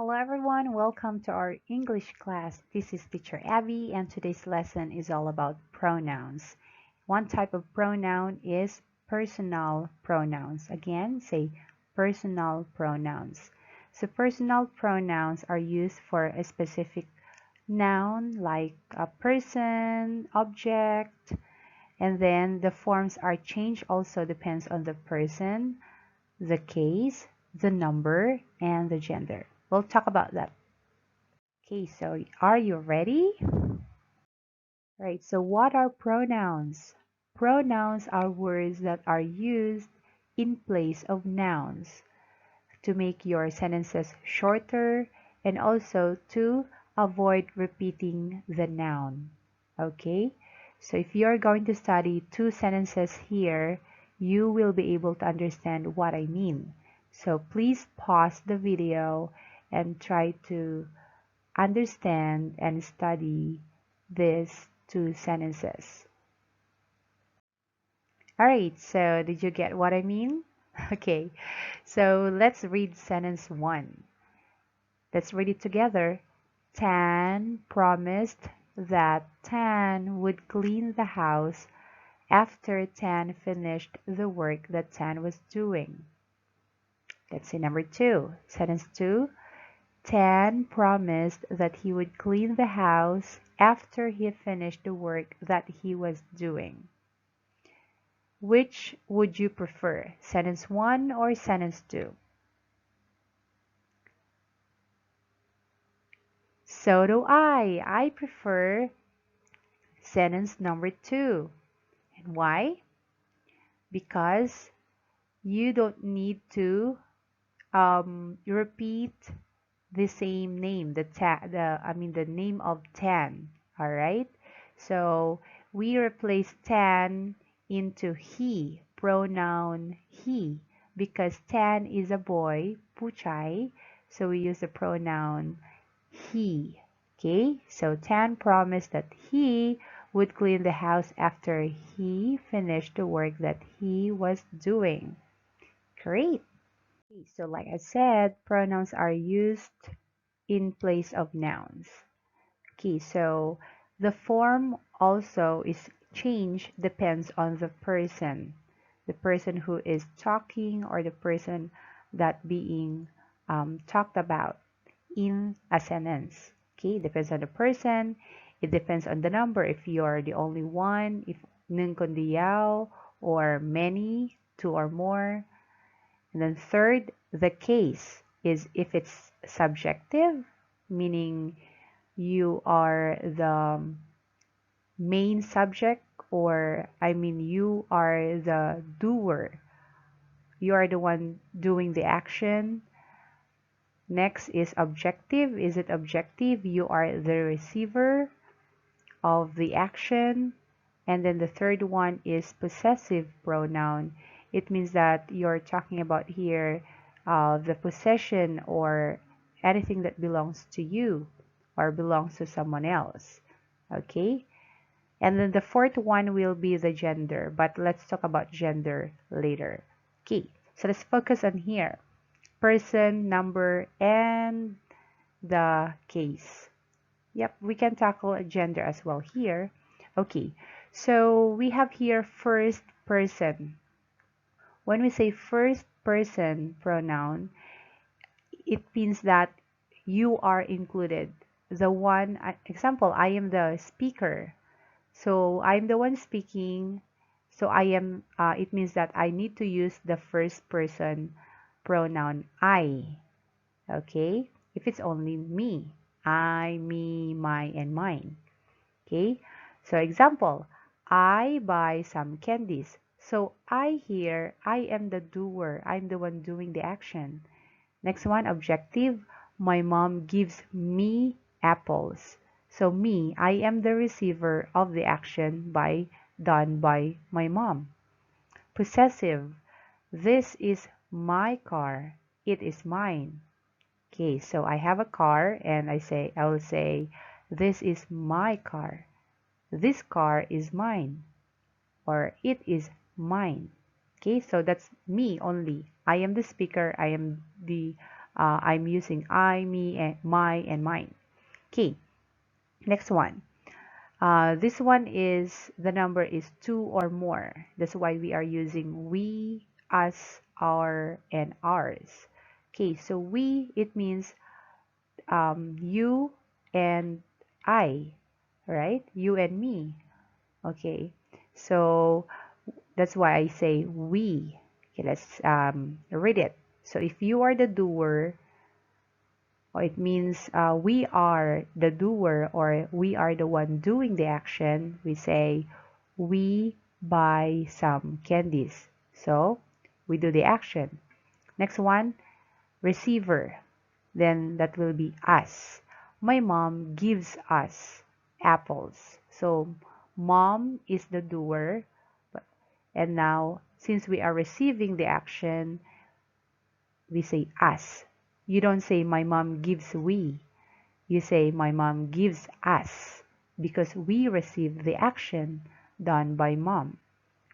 Hello everyone, welcome to our English class. This is teacher Abby and today's lesson is all about pronouns. One type of pronoun is personal pronouns. Again, say personal pronouns. So personal pronouns are used for a specific noun like a person, object, and then the forms are changed also depends on the person, the case, the number, and the gender. We'll talk about that. Okay, so are you ready? Right, so what are pronouns? Pronouns are words that are used in place of nouns to make your sentences shorter and also to avoid repeating the noun. Okay, so if you're going to study two sentences here, you will be able to understand what I mean. So please pause the video and try to understand and study these two sentences. Alright, so did you get what I mean? Okay, so let's read sentence 1. Let's read it together. Tan promised that Tan would clean the house after Tan finished the work that Tan was doing. Let's see number 2. Sentence 2. Tan promised that he would clean the house after he finished the work that he was doing. Which would you prefer, sentence 1 or sentence 2? So do I. I prefer sentence number 2. And why? Because you don't need to repeat the same name, the name of Tan. All right. So we replace Tan into he, pronoun he, because Tan is a boy, puchay. So we use the pronoun he. Okay. So Tan promised that he would clean the house after he finished the work that he was doing. Great. So like I said, pronouns are used in place of nouns. Okay, so the form also is changed depends on the person who is talking or the person that being talked about in a sentence. Okay, depends on the person. It depends on the number. If you're the only one, if ng kundi yaw, or many, two or more. And then third, the case is if it's subjective, meaning you are the main subject, or you are the doer. You are the one doing the action. Next is objective. Is it objective? You are the receiver of the action. And then the third one is possessive pronoun. It means that you're talking about here the possession or anything that belongs to you or belongs to someone else. Okay? And then the fourth one will be the gender, but let's talk about gender later. Okay, so let's focus on here. Person, number, and the case. Yep, we can tackle a gender as well here. Okay, so we have here first person. When we say first person pronoun, it means that you are included. The one, example, I am the speaker. So I'm the one speaking. So it means that I need to use the first person pronoun I. Okay? If it's only me. I, me, my, and mine. Okay? So example, I buy some candies. So I here, I am the doer. I'm the one doing the action. Next one, objective. My mom gives me apples. So me, I am the receiver of the action done by my mom. Possessive. This is my car. It is mine. Okay, so I have a car and I will say, this is my car. This car is mine. Or it is mine. Okay, so that's me only. I am the speaker. I am the I'm using I, me, and my, and mine. Okay, next one. This one is the number is two or more. That's why we are using we, us, our, and ours. Okay, so we, it means you and I, right? You and me. Okay, so that's why I say we. Okay, let's read it. So if you are the doer, or it means we are the doer, or we are the one doing the action, we say we buy some candies. So we do the action. Next one, receiver. Then that will be us. My mom gives us apples. So mom is the doer. And now, since we are receiving the action, we say us. You don't say my mom gives we. You say my mom gives us because we receive the action done by mom.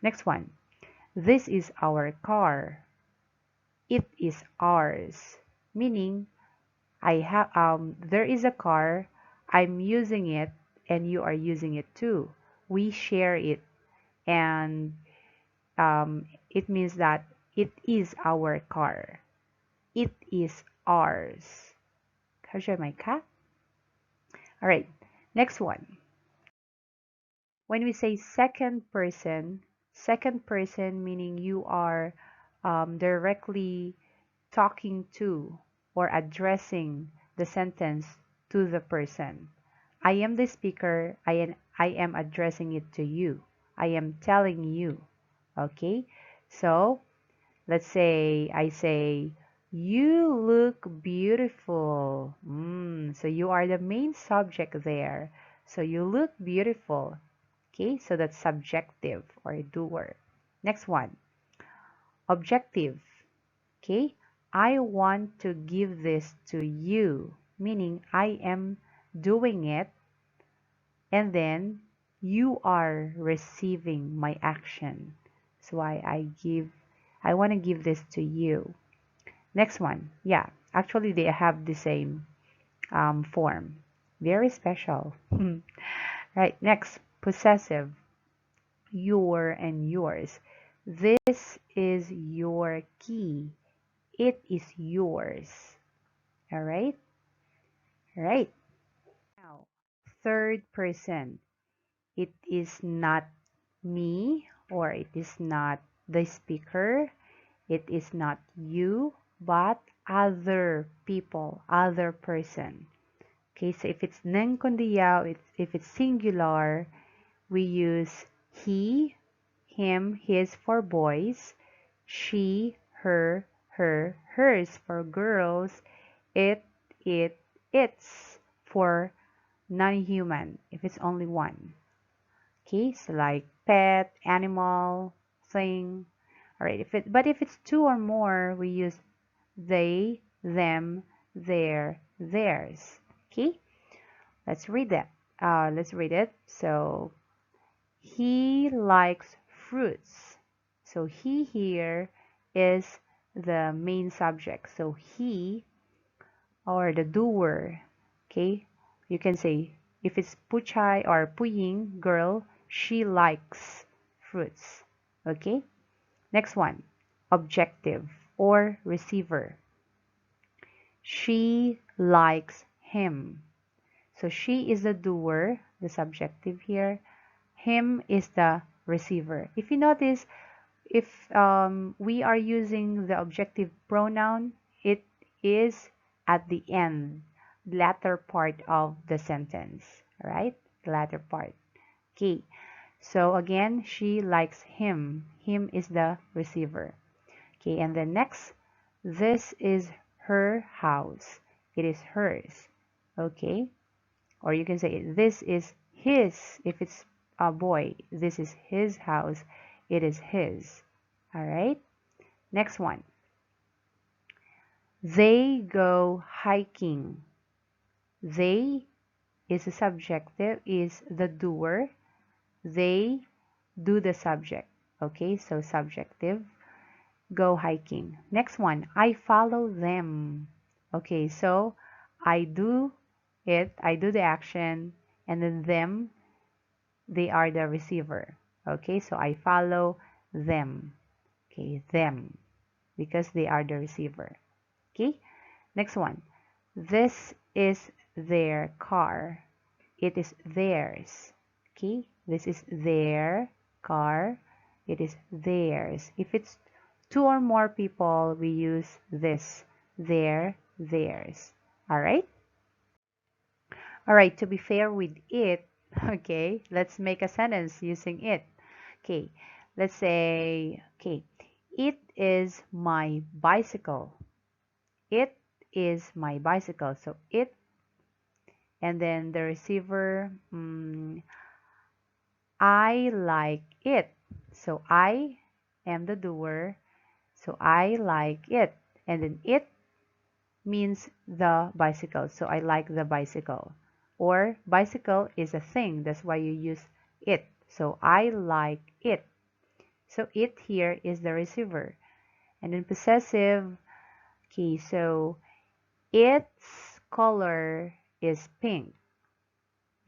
Next one. This is our car. It is ours. Meaning there is a car, I'm using it, and you are using it too. We share it, and it means that it is our car. It is ours. How's my cat? All right, next one. When we say second person meaning you are directly talking to or addressing the sentence to the person. I am the speaker. I am addressing it to you. I am telling you. Okay? So, let's say I say, you look beautiful. So you are the main subject there. So you look beautiful. Okay? So that's subjective or doer. Next one. Objective. Okay, I want to give this to you, meaning I am doing it and then you are receiving my action. That's why I want to give this to you. Next one, yeah, actually they have the same form. Very special. Right, next, possessive, your and yours. This is your key. It is yours. All right? Right. Now, third person. It is not me or it is not the speaker. It is not you, but other people, other person. Okay, so if it's nangkondiao, if it's singular, we use he, him, his for boys, she, her, hers for girls, it, its for non-human if it's only one. Okay, so like pet, animal, thing. All right, if it's two or more, we use they, them, their, theirs. Okay, let's read that. Let's read it. So he likes fruits. So he here is the main subject. So he or the doer. Okay, you can say if it's puchay or puying girl, she likes fruits. Okay, next one, objective or receiver. She likes him. So she is the doer, the subjective here. Him is the receiver. If you notice, if we are using the objective pronoun, it is at the end, latter part of the sentence, right? The latter part. Okay. So again, she likes him. Him is the receiver. Okay, and then next, this is her house. It is hers. Okay. Or you can say this is his. If it's a boy, this is his house. It is his. All right. Next one. They go hiking. They is a subjective, is the doer. They do the subject. Okay, so subjective. Go hiking. Next one. I follow them. Okay, so I do I do the action, and then them, they are the receiver. Okay, so I follow them. Okay, them, because they are the receiver. Okay, next one. This is their car. It is theirs. Okay, this is their car. It is theirs. If it's two or more people, we use this, their, theirs. All right. All right, to be fair with it, okay, let's make a sentence using it. Okay, let's say, okay, it is my bicycle. It is my bicycle. So it, and then the receiver, I like it. So I am the doer. So I like it. And then it means the bicycle. So I like the bicycle. Or bicycle is a thing. That's why you use it. So I like it. So it here is the receiver. And then possessive. Okay, so its color is pink.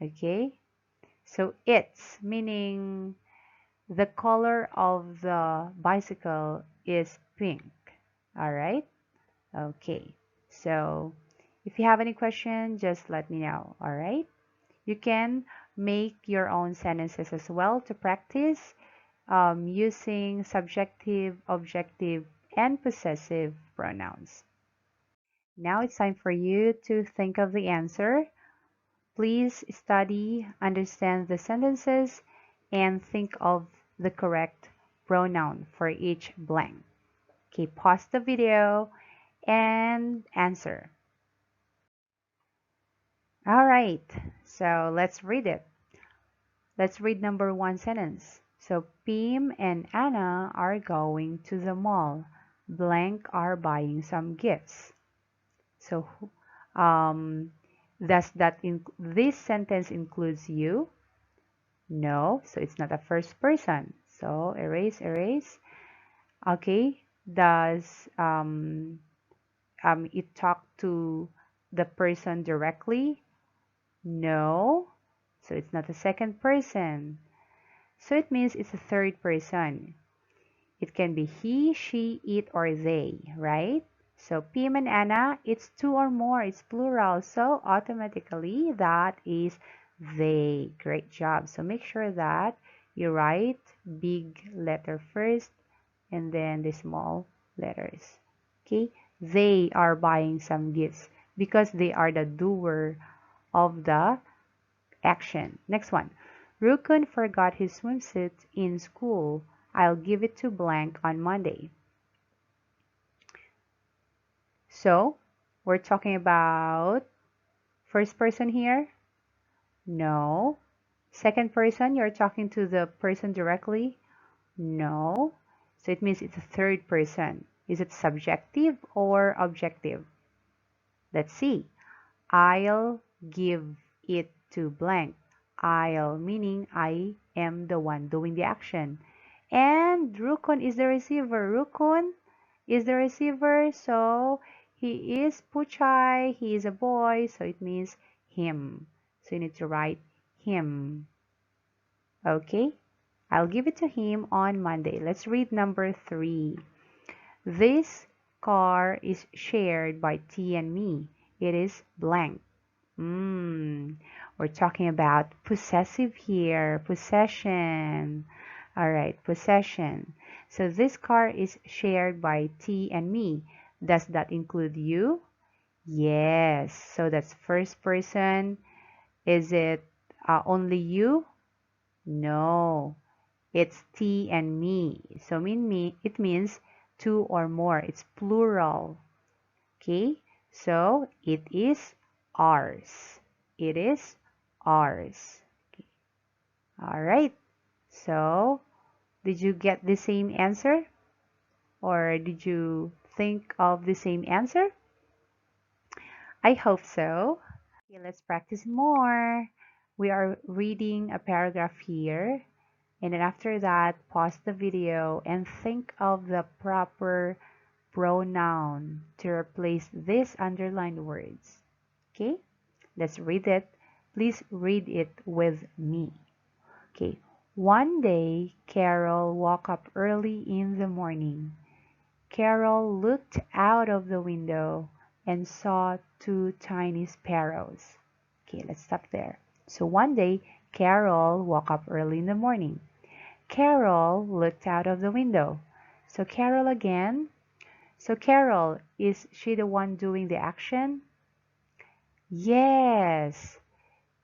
Okay, so it's meaning the color of the bicycle is pink. All right. Okay, so if you have any question, just let me know. All right, you can make your own sentences as well to practice using subjective, objective, and possessive pronouns. Now it's time for you to think of the answer. Please study, understand the sentences, and think of the correct pronoun for each blank. Okay, pause the video and answer. All right, so let's read it. Let's read number one sentence. So Pim and Anna are going to the mall. Blank are buying some gifts. So um, does this sentence includes you? No, so it's not a first person. So erase, erase. Okay, does it talk to the person directly? No, so it's not a second person. So it means it's a third person. It can be he, she, it, or they, right? So Pim and Anna, it's two or more, it's plural. So automatically that is they. Great job. So make sure that you write big letter first and then the small letters. Okay? They are buying some gifts because they are the doer of the action. Next one. Rukun forgot his swimsuit in school. I'll give it to blank on Monday. So, we're talking about first person here? No. Second person, you're talking to the person directly? No. So it means it's a third person. Is it subjective or objective? Let's see. I'll give it to blank. I'll meaning I am the one doing the action. And Rukun is the receiver. Rukun is the receiver, so he is Puchai, he is a boy, so it means him. So you need to write him. Okay? I'll give it to him on Monday. Let's read number 3. This car is shared by T and me. It is blank. We're talking about possessive here, possession. All right, possession. So this car is shared by T and me. Does that include you? Yes. So that's first person. Is it only you? No. It's T and me. So it means two or more. It's plural. Okay? So it is ours. It is ours. Okay. All right. So, did you get the same answer? Or did you think of the same answer? I hope so. Okay, let's practice more. We are reading a paragraph here. And then after that, pause the video and think of the proper pronoun to replace these underlined words. Okay, let's read it. Please read it with me. Okay, one day Carol woke up early in the morning. Carol looked out of the window and saw two tiny sparrows. Okay, let's stop there. So one day Carol woke up early in the morning. Carol looked out of the window. So Carol again. So Carol, is she the one doing the action? Yes.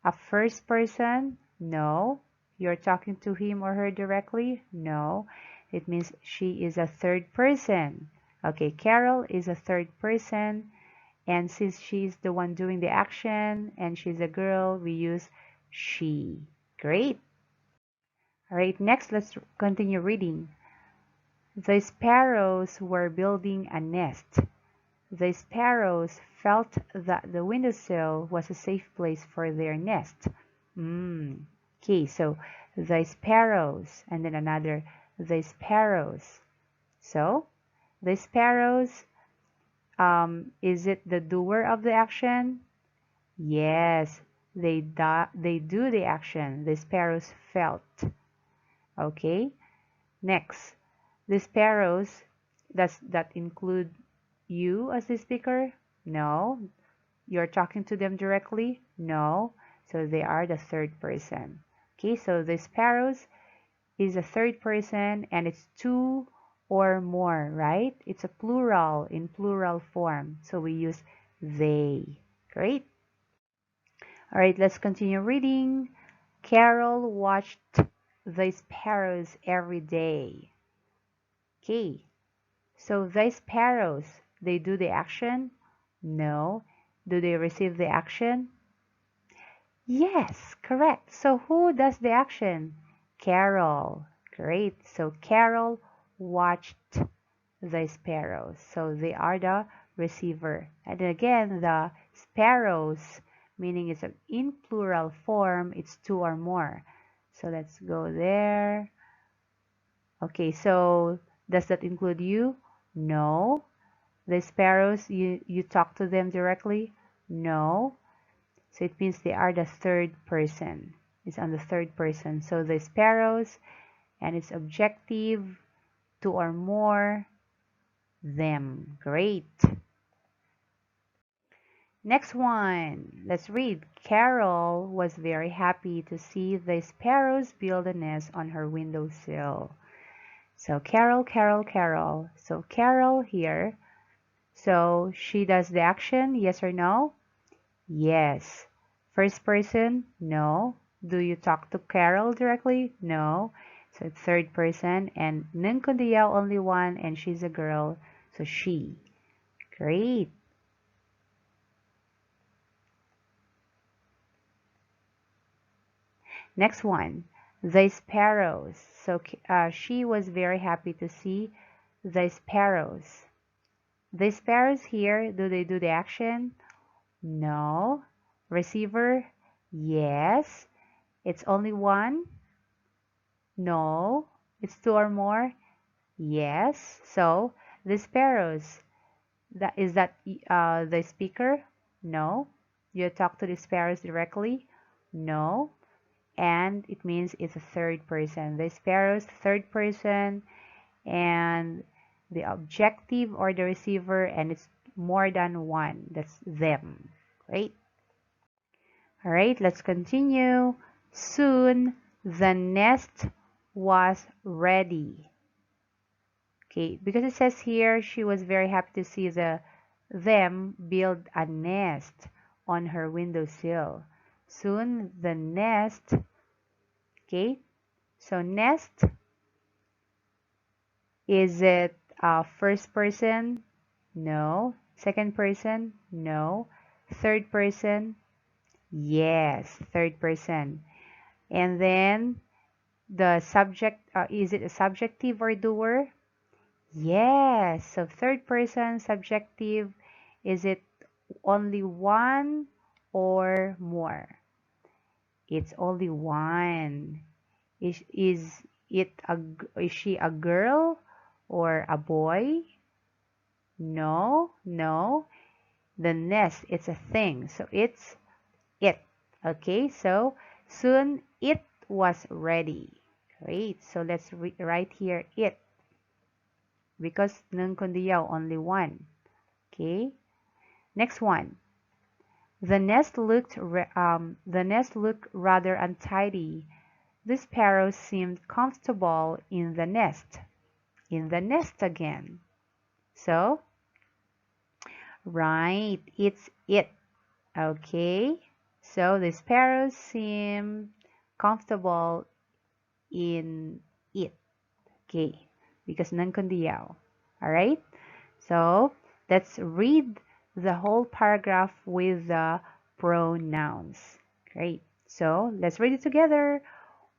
A first person? No. You're talking to him or her directly? No. It means she is a third person. Okay, Carol is a third person, and since she's the one doing the action and she's a girl, we use she. Great. All right, next let's continue reading. The sparrows were building a nest. The sparrows felt that the windowsill was a safe place for their nest. Okay, so the sparrows, and then another, the sparrows. So, the sparrows, is it the doer of the action? Yes, they do the action. The sparrows felt. Okay, next, the sparrows, does that include you as the speaker? No. You're talking to them directly? No. So they are the third person. Okay, so the sparrows is a third person and it's two or more, right? It's a plural in plural form. So we use they. Great. All right, let's continue reading. Carol watched the sparrows every day. Okay, so the sparrows, they do the action? No. Do they receive the action? Yes, correct. So who does the action? Carol. Great. So Carol watched the sparrows. So they are the receiver. And again, the sparrows, meaning it's in plural form, it's two or more. So let's go there. Okay, so does that include you? No. The sparrows, you talk to them directly? No. So it means they are the third person. It's on the third person. So the sparrows, and it's objective, two or more, them. Great. Next one. Let's read. Carol was very happy to see the sparrows build a nest on her windowsill. So Carol, Carol, Carol. So Carol here. So she does the action, yes or no? Yes. First person? No. Do you talk to Carol directly? No. So third person, and nun kundiyaw only one, and she's a girl, so she. Great. Next one. The sparrows. So she was very happy to see the sparrows. The sparrows here, do they do the action? No. Receiver? Yes. It's only one? No. It's two or more? Yes. So the sparrows, that the speaker? No. You talk to the sparrows directly? No. And it means it's a third person. The sparrows, third person, and the objective or the receiver, and it's more than one. That's them. Great. All right, let's continue. Soon the nest was ready. Okay, because it says here she was very happy to see them build a nest on her windowsill. Soon the nest, okay, so nest, is it first person? No. Second person? No. Third person? Yes, third person. And then the subject, is it a subjective or doer? Yes. So third person subjective, is it only one or more? It's only one. Is it is she a girl or a boy? No, no. The nest, it's a thing. So it's it. Okay, so soon it was ready. Great. So let's write here it because nung kundiyaw, only one. Okay. Next one. The nest looked rather untidy. The sparrow seemed comfortable in the nest. In the nest again. So, right, it's it. Okay. So the sparrow seemed comfortable in it. Okay. Because nangkundiyaw. Alright? So let's read the whole paragraph with the pronouns. Great. So let's read it together.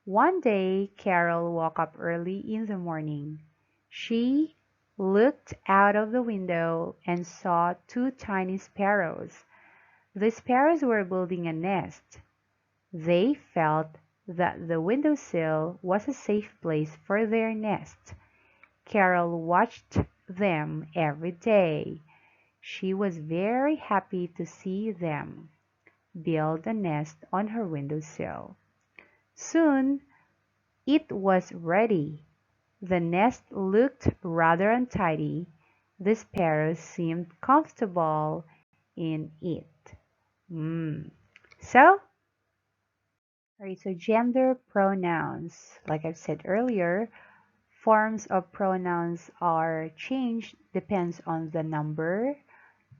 One day, Carol woke up early in the morning. She looked out of the window and saw two tiny sparrows. The sparrows were building a nest. They felt that the windowsill was a safe place for their nest. Carol watched them every day. She was very happy to see them build a nest on her windowsill. Soon it was ready. The nest looked rather untidy. The sparrows seemed comfortable in it. So, alright, so gender pronouns. Like I've said earlier, forms of pronouns are changed depends on the number,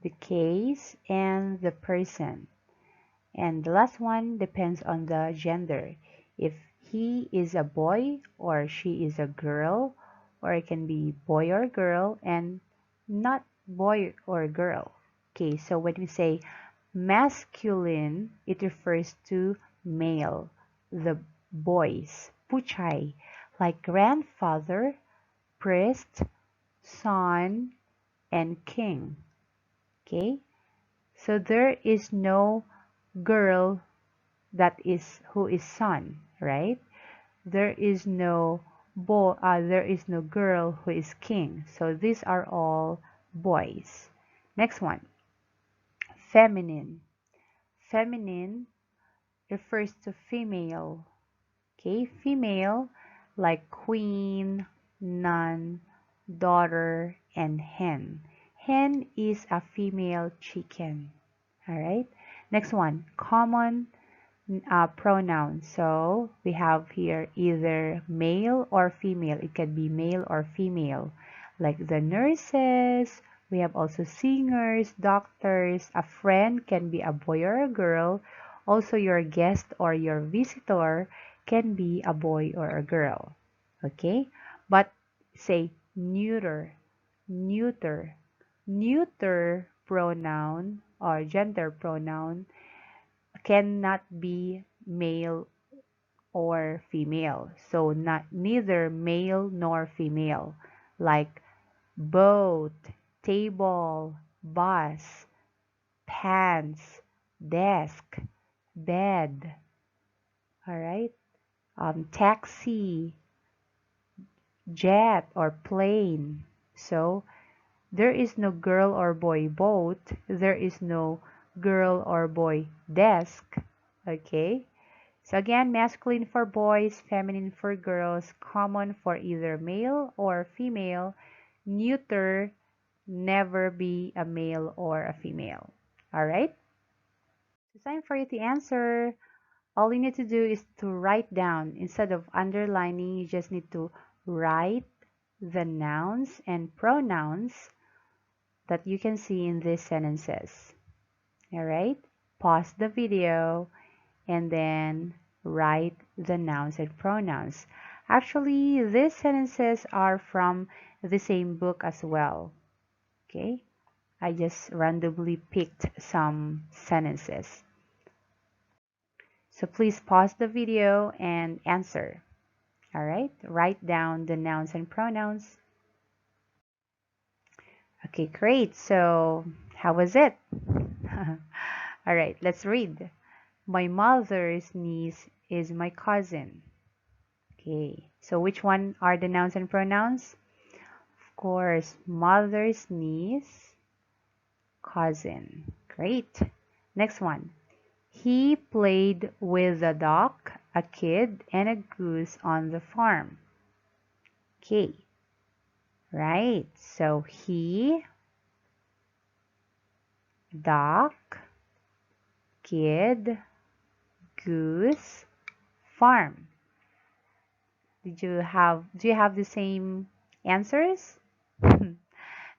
the case, and the person. And the last one depends on the gender. If he is a boy or she is a girl, or it can be boy or girl and not boy or girl. Okay, so when we say masculine, it refers to male, the boys, puchay, like grandfather, priest, son, and king. Okay, so there is no girl that is who is son, right? There is no there is no girl who is king. So these are all boys. Next one, feminine. Feminine refers to female. Okay, female like queen, nun, daughter, and hen. Hen is a female chicken. All right. Next one, common pronoun. So we have here either male or female. It can be male or female. Like the nurses, we have also singers, doctors. A friend can be a boy or a girl. Also your guest or your visitor can be a boy or a girl. Okay? But say neuter, neuter, neuter pronoun or gender pronoun cannot be male or female. So not neither male nor female. Like boat, table, bus, pants, desk, bed. All right. Taxi, jet, or plane. So there is no girl or boy boat. There is no girl or boy desk. Okay. So again, masculine for boys, feminine for girls, common for either male or female, neuter, never be a male or a female. All right? It's time for you to answer. All you need to do is to write down. Instead of underlining, you just need to write the nouns and pronouns that you can see in these sentences. All right? Pause the video and then write the nouns and pronouns. Actually, these sentences are from the same book as well. Okay? I just randomly picked some sentences. So please pause the video and answer. All right? Write down the nouns and pronouns. Okay, great. So, how was it? All right, let's read. My mother's niece is my cousin. Okay, so which one are the nouns and pronouns? course, mother's niece, cousin. Great. Next one. He played with a duck, a kid, and a goose on the farm. Okay. Right. So he, duck, kid, goose, farm. Do you have the same answers?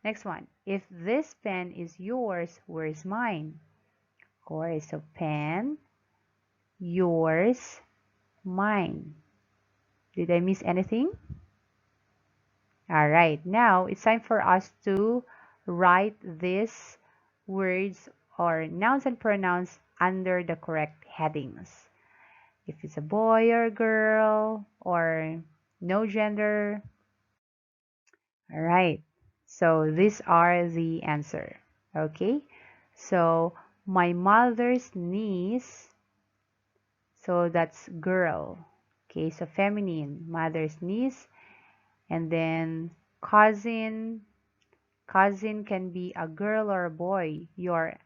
Next one. If this pen is yours, where's mine? Of course, so pen, yours, mine. Did I miss anything? All right, now it's time for us to write these words or nouns and pronouns under the correct headings. If it's a boy or girl or no gender. All right, so these are the answer. Okay, so my mother's niece, so that's girl. Okay, so feminine, mother's niece, and then cousin. Cousin can be a girl or a boy. Your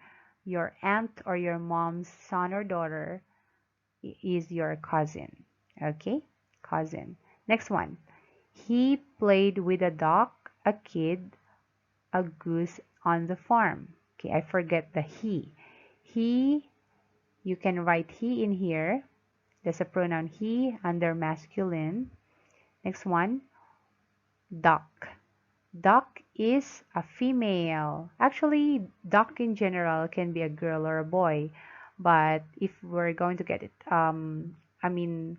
aunt or your mom's son or daughter is your cousin. Okay? Cousin. Next one. He played with a duck, a kid, a goose on the farm. Okay, I forget the he. He, you can write he in here. There's a pronoun he under masculine. Next one. Duck. Duck is a female. Actually, duck in general can be a girl or a boy, but if we're going to get it, I mean,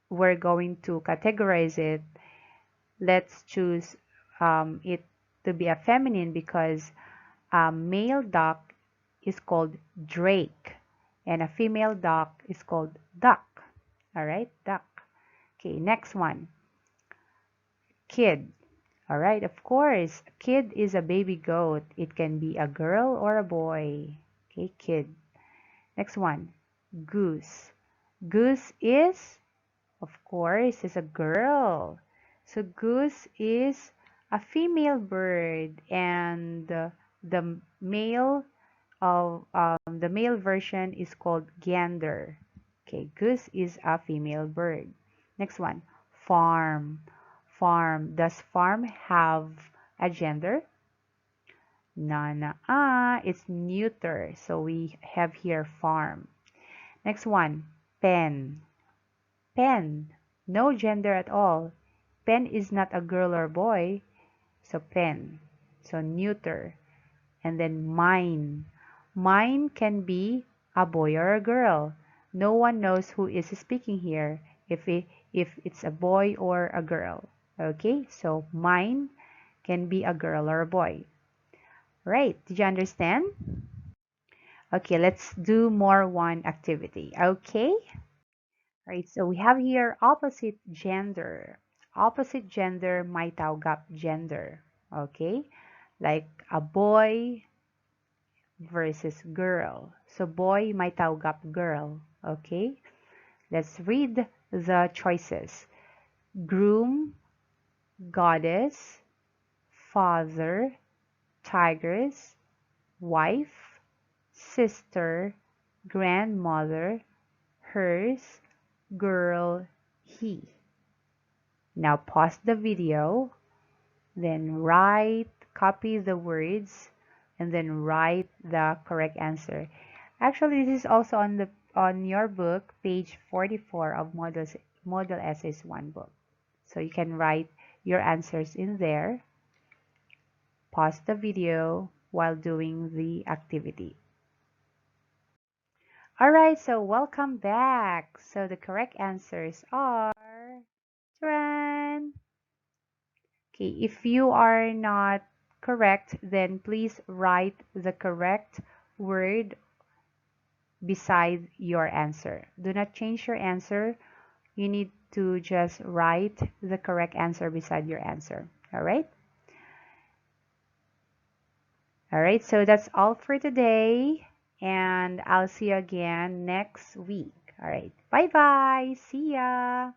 we're going to categorize it. Let's choose it to be a feminine because a male duck is called drake, and a female duck is called duck. All right, duck. Okay, next one, kid. All right, of course, a kid is a baby goat. It can be a girl or a boy. Okay, kid. Next one, goose. Goose is, of course, is a girl. So goose is a female bird, and the male of the male version is called gander. Okay, goose is a female bird. Next one, farm. Farm. Does farm have a gender? No, no. It's neuter. So we have here farm. Next one, pen. Pen. No gender at all. Pen is not a girl or boy. So pen. So neuter. And then mine. Mine can be a boy or a girl. No one knows who is speaking here, if it's a boy or a girl. Okay, so mine can be a girl or a boy. Right, did you understand? Okay, let's do more one activity. Okay, right, so we have here opposite gender. Opposite gender may tawag gender. Okay, like a boy versus girl. So boy may tawag girl. Okay, let's read the choices. Groom, goddess, father, tigress, wife, sister, grandmother, hers, girl, he. Now pause the video, then copy the words, and then write the correct answer. Actually, this is also on your book, page 44 of Model Essays 1 book. So you can write your answers in there. Pause the video while doing the activity. Alright, so welcome back. So the correct answers are Tran. Okay, if you are not correct, then please write the correct word beside your answer. Do not change your answer. You need to just write the correct answer beside your answer. All right? All right, so that's all for today. And I'll see you again next week. All right, bye-bye. See ya.